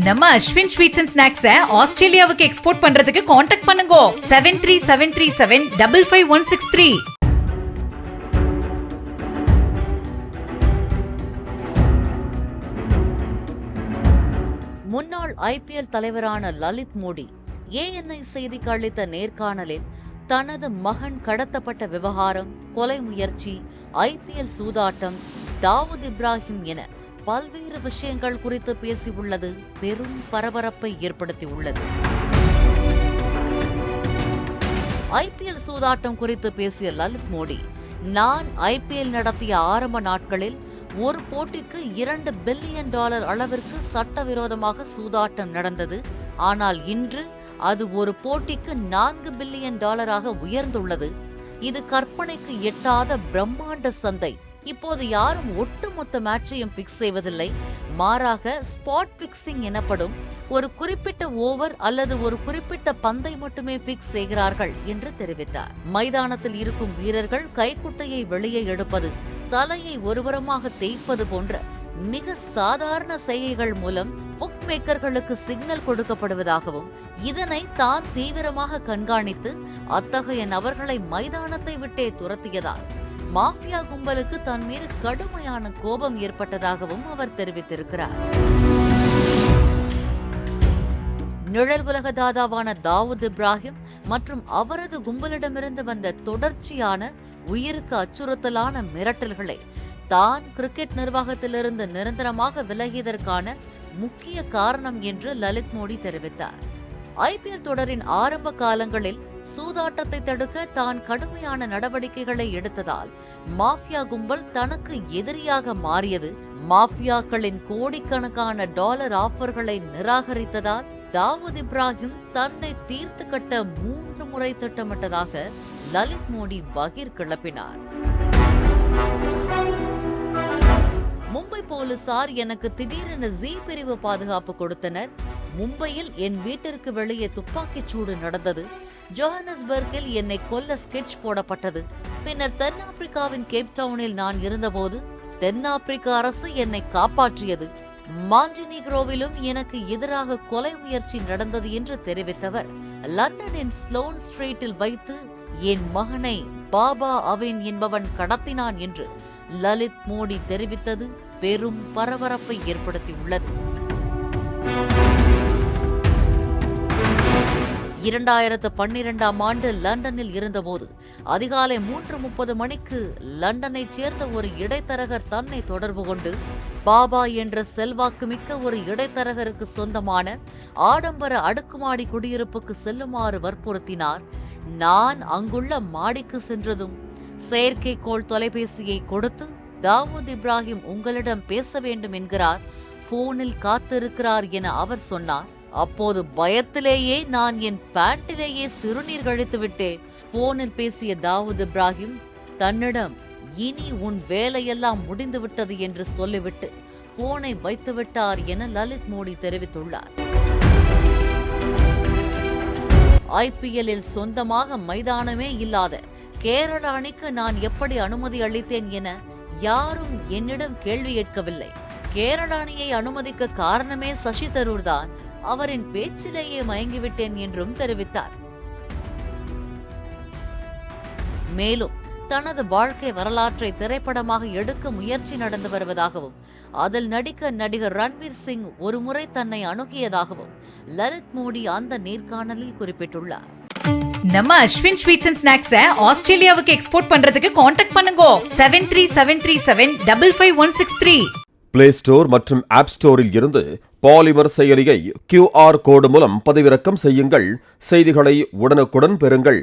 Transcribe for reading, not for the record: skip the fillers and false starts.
நம்ம Ashwin sweets and ஸ்நாக்ஸை ஆஸ்திரேலியாவுக்கு export பண்றதுக்கு காண்டாக்ட் பண்ணுங்க 7373755163. முன்னாள் IPL தலைவரான லலித் மோடி ANI செய்திக்கு அளித்த நேர்காணலில் தனது மகன் கடத்தப்பட்ட விவகாரம், கொலை முயற்சி, IPL சூதாட்டம், தாவூத் இப்ராஹிம் என பல்வேறு விஷயங்கள் குறித்து பேசியுள்ளது பெரும் பரபரப்பை ஏற்படுத்தியுள்ளது. IPL சூதாட்டம் குறித்து பேசிய லலித் மோடி, நான் IPL நடத்திய ஆரம்ப நாட்களில் ஒரு போட்டிக்கு $2 பில்லியன் அளவிற்கு சட்டவிரோதமாக சூதாட்டம் நடந்தது. ஆனால் இன்று அது ஒரு போட்டிக்கு $4 பில்லியன் உயர்ந்துள்ளது. இது கற்பனைக்கு எட்டாத பிரம்மாண்ட சந்தை. இப்போது யாரும் ஒட்டுமொத்த மேட்சையும் பிக்ஸ் செய்வதில்லை. மாறாக ஸ்பாட் பிக்சிங் எனப்படும் ஒரு குறிப்பிட்ட ஓவர் அல்லது ஒரு குறிப்பிட்ட பந்தை மட்டுமே பிக்ஸ் செய்கிறார்கள் என்று தெரிவித்தார். மைதானத்தில் இருக்கும் வீரர்கள் கைக்குட்டையை வெளியே எடுப்பது, தலையை ஒருபுறமாக தேய்ப்பது போன்ற மிக சாதாரண செய்கைகள் மூலம் புக் மேக்கர்களுக்கு சிக்னல் கொடுக்கப்படுவதாகவும், இதனை தான் தீவிரமாக கண்காணித்து அத்தகைய நபர்களை மைதானத்தை விட்டே துரத்தியதால் மாஃபியா கும்பலுக்கு தன் மீது கடுமையான கோபம் ஏற்பட்டதாகவும் அவர் தெரிவித்திருக்கிறார். நிழல் உலக தாதாவான தாவூத் இப்ராஹிம் மற்றும் அவரது கும்பலிடமிருந்து வந்த தொடர்ச்சியான உயிருக்கு அச்சுறுத்தலான மிரட்டல்களை தான் கிரிக்கெட் நிர்வாகத்திலிருந்து நிரந்தரமாக விலகியதற்கான முக்கிய காரணம் என்று லலித் மோடி தெரிவித்தார். IPL தொடரின் ஆரம்ப காலங்களில் சூதாட்டத்தை தடுக்க தான் கடுமையான நடவடிக்கைகளை எடுத்ததால் மாஃபியா கும்பல் தனக்கு எதிரியாக மாறியது. மாஃபியாக்களின் கோடிக்கணக்கான டாலர் ஆஃபர்களை நிராகரித்ததால் தாவூத் இப்ராஹிம் தன்னை தீர்த்து கட்ட 3 முறை திட்டமிட்டதாக லலித் மோடி பகீர் கிளப்பினார். மும்பை போலீசார் எனக்கு திடீரென Z பிரிவு பாதுகாப்பு கொடுத்தனர். மும்பையில் என் வீட்டிற்கு வெளியே துப்பாக்கிச் சூடு நடந்தது. ஜோஹானஸ்பர்கில் என்னை கொல்ல ஸ்கெட்ச் போடப்பட்டது. பின்னர் தென்னாப்பிரிக்காவின் கேப்டவுனில் நான் இருந்தபோது தென்னாப்பிரிக்க அரசு என்னை காப்பாற்றியது. மாண்டினீக்ரோவிலும் எனக்கு எதிராக கொலை முயற்சி நடந்தது என்று தெரிவித்தவர், லண்டனின் ஸ்லோன் ஸ்ட்ரீட்டில் வைத்து என் மகனை பாபா அவின் என்பவன் கடத்தினான் என்று லலித் மோடி தெரிவித்தது பெரும் பரபரப்பை ஏற்படுத்தியுள்ளது. 2012ஆம் ஆண்டு லண்டனில் இருந்தபோது அதிகாலை 3:30 மணிக்கு லண்டனைச் சேர்ந்த ஒரு இடைத்தரகர் தன்னை தொடர்பு கொண்டு பாபா என்ற செல்வாக்குமிக்க ஒரு இடைத்தரகருக்கு சொந்தமான ஆடம்பர அடுக்குமாடி குடியிருப்புக்கு செல்லுமாறு வற்புறுத்தினார். நான் அங்குள்ள மாடிக்கு சென்றதும் செயற்கைக்கோள் தொலைபேசியை கொடுத்து, தாவூத் இப்ராஹிம் உங்களிடம் பேச வேண்டும் என்கிறார், போனில் காத்திருக்கிறார் என அவர் சொன்னார். அப்போது பயத்திலேயே நான் என் பேண்டிலேயே சிறுநீர் கழித்து விட்டேன். போனில் பேசிய தாவூத் இப்ராஹிம் தன்னிடம் இனி உன் வேலையெல்லாம் முடிந்துவிட்டது என்று சொல்லிவிட்டு போனை வைத்துவிட்டார் என லலித் மோடி தெரிவித்துள்ளார். IPL-இல் சொந்தமாக மைதானமே இல்லாத கேரள அணிக்கு நான் எப்படி அனுமதி அளித்தேன் என யாரும் என்னிடம் கேள்வி கேட்கவில்லை. கேரள அணியை அனுமதிக்க காரணமே சசி தரூர் தான். அவரின் பேச்சிலேயே மயங்கிவிட்டேன் என்றும் தெரிவித்தார். மேலும் தனது வாழ்க்கை வரலாற்றை திரைப்படமாக எடுக்க முயற்சி நடந்து வருவதாகவும், அதில் நடிக்க நடிகர் ரன்வீர் சிங் ஒருமுறை தன்னை அணுகியதாகவும் லலித் மோடி அந்த நேர்காணலில் குறிப்பிட்டுள்ளார். நம்ம அஸ்வின் ஸ்வீட்ஸ் அண்ட் ஸ்நாக்ஸை ஆஸ்திரேலியாவுக்கு எக்ஸ்போர்ட் பண்றதுக்கு காண்டாக்ட் பண்ணுங்க 7373755163. பிளே ஸ்டோர் மற்றும் ஆப் ஸ்டோரில் இருந்து பாலிமர் செயலியை QR கோடு மூலம் பதிவிறக்கம் செய்யுங்கள். செய்திகளை உடனுக்குடன் பெறுங்கள்.